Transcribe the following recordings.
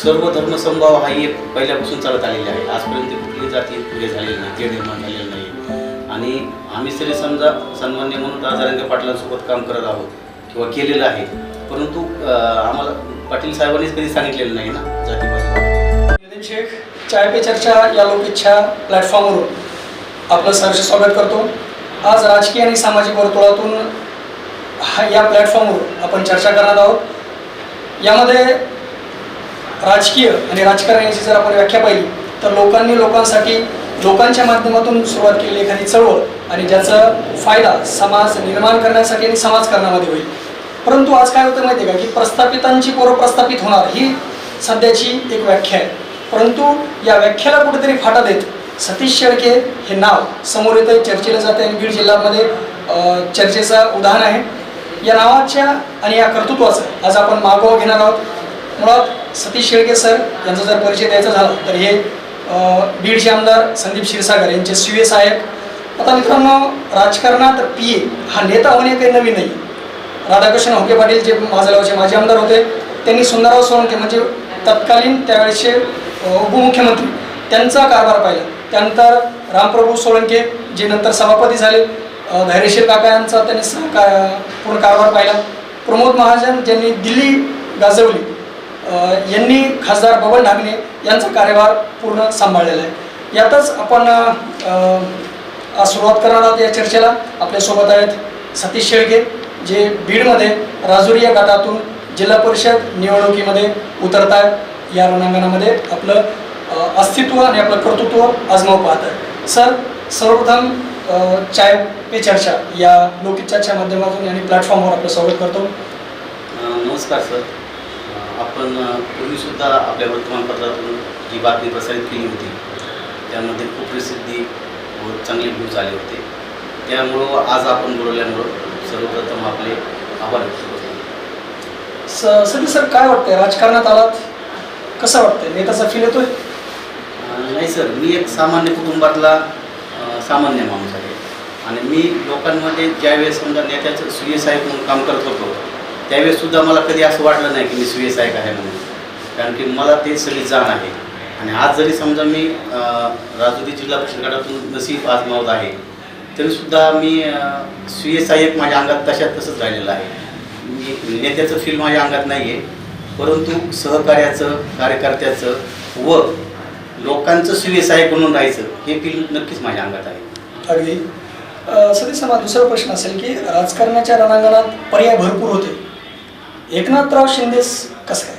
सर्व धर्मसमभाव हा एक पहिल्यापासून चालत आलेला आहे. आजपर्यंत कुठली जाती पुढे झालेली नाही, ते निर्माण झालेलं नाही. आणि आम्ही तरी समजा सन्मान्य म्हणून राजारांगे पाटलांसोबत काम करत आहोत किंवा केलेलं आहे, परंतु आम्हाला पाटील साहेबांनीच कधी सांगितलेलं नाही ना जातीवाद. नितीन शेख, चाय पे चर्चा या लोकइच्छा प्लॅटफॉर्मवरून आपलं सहर्ष स्वागत करतो. आज राजकीय आणि सामाजिक वर्तुळातून या प्लॅटफॉर्मवर आपण चर्चा करणार आहोत. यामध्ये राजकीय आणि राजकारण याची जर आपण व्याख्या पाहिली तर लोकांनी लोकांसाठी लोकांच्या माध्यमातून सुरुवात केलेली एखादी चळवळ आणि ज्याचा फायदा समाज निर्माण करण्यासाठी आणि समाजकारणामध्ये होईल. परंतु आज काय होतं माहिती आहे का की प्रस्थापितांची पोरं प्रस्थापित होणार ही सध्याची एक व्याख्या आहे. परंतु या व्याख्याला कुठेतरी फाटा देत सतीश शेळके हे नाव समोर येतं, चर्चेला जाते आणि बीड जिल्ह्यामध्ये चर्चेचं उदाहरण आहे. या नावाच्या आणि या कर्तृत्वाचं आज आपण मागोवा घेणार आहोत. मुळात सतीश शेळके सर यांचा जर परिचय द्यायचा झाला तर हे बीडचे आमदार संदीप क्षीरसागर यांचे CA सहाय्यक. आता मित्रांनो, राजकारणात PA हा नेता होणे काही नवीन नाही. राधाकृष्ण होके पाटील जे माझगावचे माजी आमदार होते, त्यांनी सुंदरराव सोळंके म्हणजे तत्कालीन त्यावेळेचे उपमुख्यमंत्री त्यांचा कारभार पाहिला. त्यानंतर रामप्रभू सोळंके जे नंतर सभापती झाले, धैर्यशील काका यांचा त्यांनी पूर्ण कारभार पाहिला. प्रमोद महाजन ज्यांनी दिल्ली गाजवली, यांनी खासदार बबन ढाकणे यांचा कार्यभार पूर्ण सांभाळलेला आहे. यातच आपण सुरुवात करणार आहोत या चर्चेला. आपल्यासोबत आहेत सतीश शेळके जे बीडमध्ये राजुरी या गटातून जिल्हा परिषद निवडणुकीमध्ये उतरत आहेत. या रणांगणामध्ये आपलं अस्तित्व आणि आपलं कर्तृत्व आजमाव पाहत आहे. सर, सर्वप्रथम चाय पे चर्चा या लोकइच्छाच्या माध्यमातून आणि प्लॅटफॉर्मवर आपलं स्वागत करतो. नमस्कार सर. आपण पूर्वीसुद्धा आपल्या वर्तमानपत्रातून जी बातमी प्रसारित केली होती त्यामध्ये खूप प्रसिद्धी व चांगले व्ह्यूज आले होते. त्यामुळं आज आपण बोलवल्यामुळं सर्वप्रथम आपले आभार व्यक्त करतो. सध्या सर काय वाटतंय, राजकारणात आलात, कसं वाटतंय, नेत्याचा फील येतोय? नाही सर, मी एक सामान्य कुटुंबातला सामान्य माणूस आहे आणि मी लोकांमध्ये ज्यावेळेस समजा नेत्याचं CA सहाय्यक म्हणून काम करत होतो त्यावेळेससुद्धा मला कधी असं वाटलं नाही की मी CA सहाय्यक आहे म्हणून, कारण की मला ते सगळी जाण आहे. आणि आज जरी समजा मी राजुरी जिल्हा परिषद गटातून नसीब आजमावत आहे तरीसुद्धा मी CA सहाय्यक माझ्या अंगात तसंच राहिलेलं आहे. मी नेत्याचं फील माझ्या अंगात नाही आहे, परंतु सहकार्याचं, कार्यकर्त्याचं व लोकांचं CA सहाय्यक म्हणून राहायचं हे फील नक्कीच माझ्या अंगात आहे. अगदी. सतीश सर, दुसरा प्रश्न असेल की राजकारणाच्या रणांगणात पर्याय भरपूर होते, एकनाथराव शिंदेस कसं काय?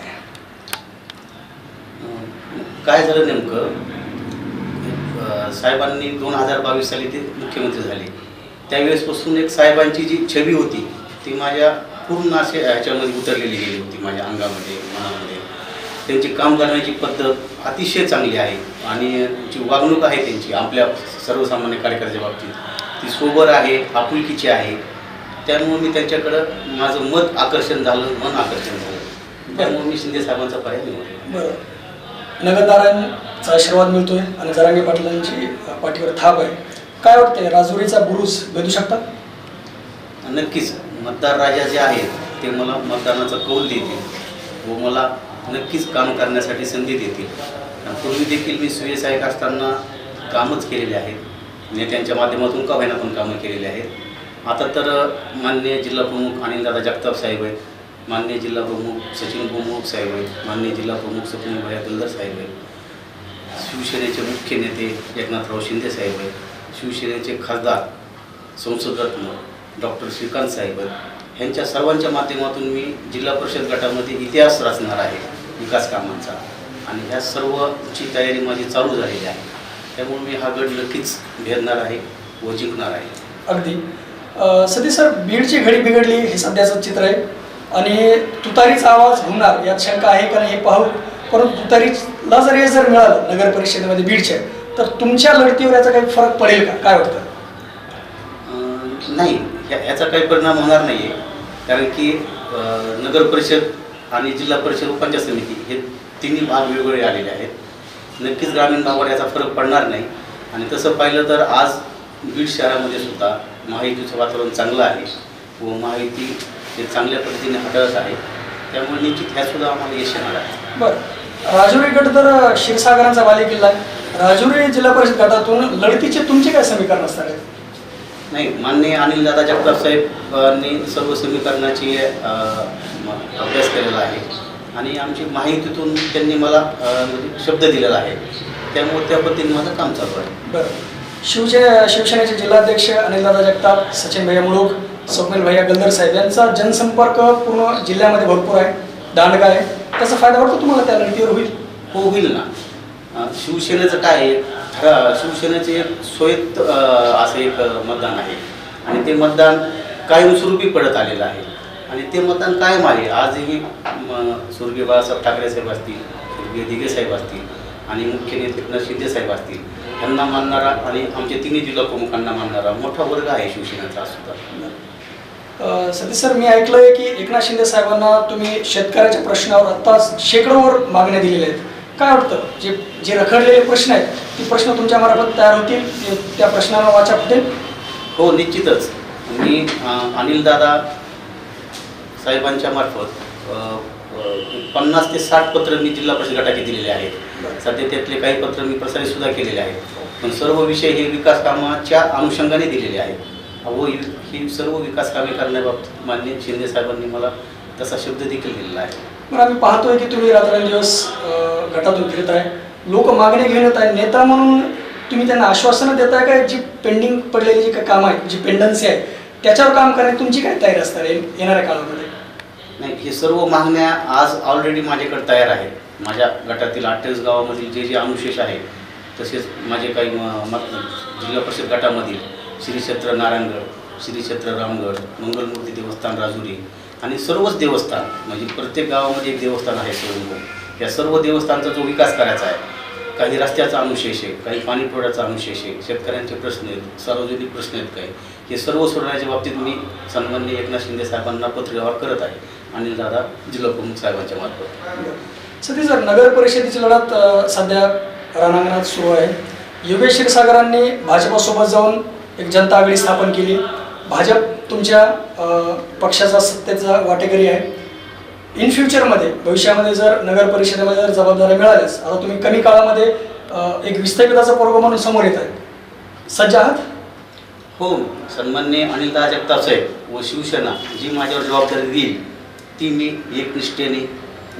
काय झालं नेमकं, साहेबांनी 2022 साली ते मुख्यमंत्री झाले. त्यावेळेसपासून एक साहेबांची जी छबी होती ती माझ्या पूर्ण असे ह्याच्यामध्ये उतरलेली गेली होती, माझ्या अंगामध्ये, मनामध्ये. त्यांची काम करण्याची पद्धत अतिशय चांगली आहे आणि जी वागणूक आहे त्यांची आपल्या सर्वसामान्य कार्यकर्त्याच्या बाबतीत ती सोबर आहे, आपुलकीची आहे. त्यामुळे मी त्यांच्याकडं माझं मन आकर्षण झालं. त्यामुळे मी शिंदे साहेबांचा पर्याय निवडला. बरं, नगरदारांचा आशीर्वाद मिळतोय आणि जरांगे पाटलांची पाठीवर थाप आहे. काय वाटतंय, राजुरीचा बुरुज भेटू शकतात? नक्कीच. मतदार राजा जे आहेत ते मला मतदानाचा कौल देतील व मला नक्कीच काम करण्यासाठी संधी देतील. पूर्वी देखील मी CA सहाय्यक असताना कामच केलेले आहेत, नेत्यांच्या माध्यमातून का होईना पण कामं केलेली आहेत. आता तर माननीय जिल्हा प्रमुख अनिलदादा जगताप साहेब आहेत, माननीय जिल्हा प्रमुख सचिन प्रमुख साहेब आहेत, माननीय जिल्हा प्रमुख सचिन भैया दलदर साहेब आहेत, शिवसेनेचे मुख्य नेते एकनाथराव शिंदे साहेब आहेत, शिवसेनेचे खासदार संसदरत्न डॉक्टर श्रीकांत साहेब आहेत. ह्यांच्या सर्वांच्या माध्यमातून मी जिल्हा परिषद गटामध्ये इतिहास रचणार आहे विकास कामांचा आणि ह्या सर्वची तयारी माझी चालू झालेली आहे. त्यामुळे मी हा गड नक्कीच भेदणार आहे व जिंकणार आहे. अगदी. सतीश सर, बीडची घडी बिघडली हे सध्याचं चित्र आहे आणि तुतारीचा आवाज होणार यात शंका आहे का नाही हे पाहू. परंतु तुतारीला जर मिळालं नगर परिषदेमध्ये बीडच्या तर तुमच्या लढतीवर याचा काही फरक पडेल का, काय वाटतं? नाही, ह्याचा काही परिणाम होणार नाही आहे, कारण की नगर परिषद आणि जिल्हा परिषद उपपंचायत समिती हे तिन्ही भाग वेगवेगळे आलेले आहेत. नक्कीच ग्रामीण भागावर याचा फरक पडणार नाही. आणि तसं पाहिलं तर आज बीड शहरामध्ये सुद्धा महायुतीचं वातावरण चांगलं आहे व महायुती हे चांगल्या पद्धतीने हाताळत आहे. त्यामुळे निश्चित ह्यासुद्धा आम्हाला यश येणार आहे. बरं, राजुरी गट तर क्षीरसागरांचा बालेकिल्ला आहे. राजुरी जिल्हा परिषद गटातून लढतीचे तुमचे काय समीकरण असणार आहे? नाही, माननीय अनिलदादा जगताप साहेबांनी सर्व समीकरणाची अभ्यास केलेला आहे आणि आमची माहितीतून त्यांनी मला म्हणजे शब्द दिलेला आहे, त्यामुळे त्या पद्धतीने माझं काम चालू आहे. बरं. शिवसेनेचे जिल्हाध्यक्ष अनिलदादा जगताप, सचिन भैया मुळूक, स्वप्नील भैया गल्दर साहेब यांचा जनसंपर्क पूर्ण जिल्ह्यामध्ये भरपूर आहे, दांडगा आहे. त्याचा फायदा वाटतो तुम्हाला त्या लढतीवर होईल? हो, होईल ना. शिवसेनेचं काय आहे, शिवसेनेचे एक स्वायत्त असं एक मतदान आहे आणि ते मतदान कायमस्वरूपी पडत आलेलं आहे आणि ते मतदान कायम आहे. आजही स्वर्गीय बाळासाहेब ठाकरे साहेब असतील, स्वर्गीय दिघे साहेब असतील आणि मुख्य नेते एकनाथ शिंदे साहेब असतील, यांना मानणारा आणि आमच्या तिन्ही जिल्हा प्रमुखांना मानणारा मोठा वर्ग आहे शिवसेनेचा सुद्धा. सतीश सर, मी ऐकलंय की एकनाथ शिंदे साहेबांना तुम्ही शेतकऱ्याच्या प्रश्नावर आत्ताच शेकडोवर मागण्या दिलेल्या आहेत. काय वाटतं, जे रखडलेले प्रश्न आहेत ते प्रश्न तुमच्या मार्फत तयार होतील, त्या प्रश्नांना वाचा फुटेल? हो, निश्चितच. मी अनिलदादा साहेबांच्या मार्फत 50 ते 60 पत्र मी जिल्हा परिषद गटाचे दिलेले आहेत. सध्या त्यातले काही पत्र मी प्रसारित सुद्धा केलेले आहेत, पण सर्व विषय हे विकास कामाच्या अनुषंगाने दिलेले आहेत व ही सर्व विकास कामे करण्याबाबत माननीय शिंदे साहेबांनी मला तसा शब्द देखील दिलेला आहे. पण आम्ही पाहतोय की तुम्ही रात्रंदिवस गटातून फिरत आहे, लोक मागणी घेऊन येत आहे, नेता म्हणून तुम्ही त्यांना आश्वासनं देताय काय? जी पेंडिंग पडलेली जी काही कामं आहेत, जी पेंडन्सी आहे, त्याच्यावर काम करण्याची तुमची काय तयारी असणार आहे येणाऱ्या काळामध्ये? नाही, हे सर्व मागण्या आज ऑलरेडी माझ्याकडे तयार आहेत. माझ्या गटातील 28 गावामधील जे अनुशेष आहेत, तसेच माझे काही जिल्हा परिषद गटामधील श्री क्षेत्र नारायणगड, श्री क्षेत्र रामगड, मंगलमूर्ती देवस्थान राजुरी आणि सर्वच देवस्थान, म्हणजे प्रत्येक गावामध्ये एक देवस्थान आहे स्वयंभू. या सर्व देवस्थानाचा जो विकास करायचा आहे, काही रस्त्याचा अनुशेष आहे, काही पाणी पुरवठ्याचा अनुशेष आहे, शेतकऱ्यांचे प्रश्न आहेत, सार्वजनिक प्रश्न आहेत, काही हे सर्व सोडवण्याच्या बाबतीत मी सन्माननीय एकनाथ शिंदे साहेबांना पत्रव्यवहार करत आहे आणि दादा जिल्हा प्रमुख साहेबांच्या मार्फत. सतीश सर, नगर परिषदेची लढत सध्या रणांगणात सुरू आहे. योगेश क्षीरसागरांनी भाजपासोबत जाऊन एक जनता आघाडी स्थापन केली. भाजप तुमच्या पक्षाचा सत्तेचा वाटेकरी आहे. इन फ्युचरमध्ये, भविष्यामध्ये जर नगर परिषदेमध्ये जर जबाबदाऱ्या मिळाल्यास, आता तुम्ही कमी काळामध्ये एक विस्थापिताचा पोरगा म्हणून समोर येत आहे, सज्ज आहात? हो, सन्माननीय अनिलदादा जगताप साहेब व शिवसेना जी माझ्यावर जबाबदारी देईल ती मी एकनिष्ठेने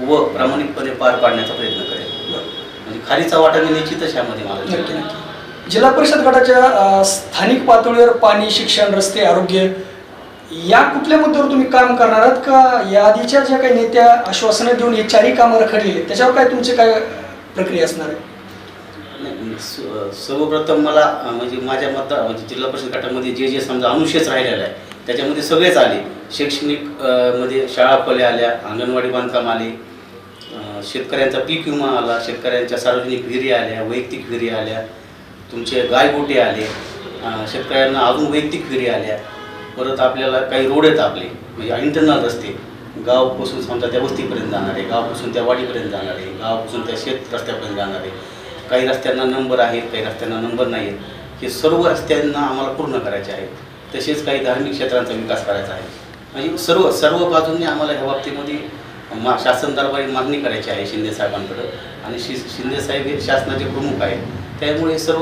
व प्रामाणिकपणे पार पाडण्याचा प्रयत्न करेन. म्हणजे खारीचा वाटा मी निश्चितच यामध्ये मला नक्की नक्की. जिल्हा परिषद गटाच्या स्थानिक पातळीवर पाणी, शिक्षण, रस्ते, आरोग्य या कुठल्या मुद्द्यावर तुम्ही काम करणार आहात का? या आधीच्या ज्या काही नेत्या आश्वासनं देऊन हे चारही कामं रखडलेली त्याच्यावर काय तुमची काय प्रक्रिया असणार आहे? सर्वप्रथम मला म्हणजे माझ्या म्हणजे जिल्हा परिषद गटामध्ये जे समजा अनुशेष राहिलेला आहे त्याच्यामध्ये सगळेच आले. शैक्षणिक मध्ये शाळा खोल्या आल्या, अंगणवाडी बांधकाम आले, शेतकऱ्यांचा पीक विमा आला, शेतकऱ्यांच्या सार्वजनिक विहिरी आल्या, वैयक्तिक विहिरी आल्या, तुमचे गायगोटे आले, शेतकऱ्यांना अजून वैयक्तिक विहिरी आल्या. परत आपल्याला काही रोड आहेत आपले, म्हणजे इंटरनल रस्ते, गावापासून समजा त्या वस्तीपर्यंत जाणार आहे, गावापासून त्या वाडीपर्यंत जाणार आहे, गावापासून त्या शेत रस्त्यापर्यंत जाणार आहे. काही रस्त्यांना नंबर आहेत, काही रस्त्यांना नंबर नाही आहेत. हे सर्व रस्त्यांना आम्हाला पूर्ण करायचे आहेत. तसेच काही धार्मिक क्षेत्रांचा विकास करायचा आहे. म्हणजे सर्व बाजूंनी आम्हाला ह्या बाबतीमध्ये शासन दरबारी मागणी करायची आहे शिंदे साहेबांकडं आणि शिंदे साहेब हे शासनाचे प्रमुख आहेत. त्यामुळे सर्व